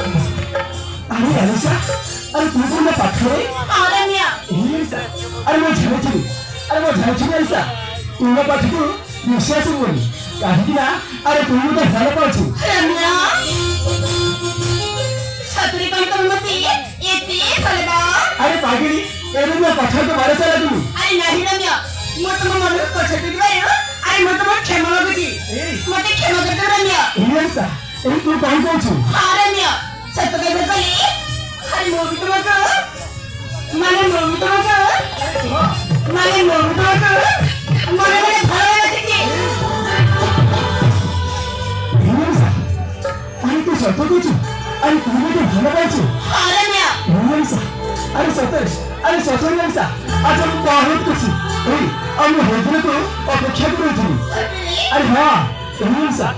अरे अलिशा, अरे तू कोण पाठवले? अरण्या अलिशा, अरे मैं झालची अलिशा, तू ना पाठवू विश्वास बोली काहे ना अरे तू तो झाला पाठवू रम्या छत्री पण कमती येते फलबा अरे पागली एवढं मैं पाठवतो मारे चला तू अरे नाही रम्या मत मन पछती गयो अरे मत क्षमा मागुची मते क्षमा करतो रम्या अलिशा ए तू काय बोलतो रम्या सत्य काय बोलली अरे मोगी तो मत माने मोगी तो मत माने मोगी तो मत माने माने भालो लागते अलिशा अरे तू सत्य बोलतो अरे तू मुझे भालो पाहिजे रम्या अलिशा अरे सत्य अलिशा आज हम बहुत खुशी ए हम होदले को अपेक्षा करू थी अरे हां अलिशा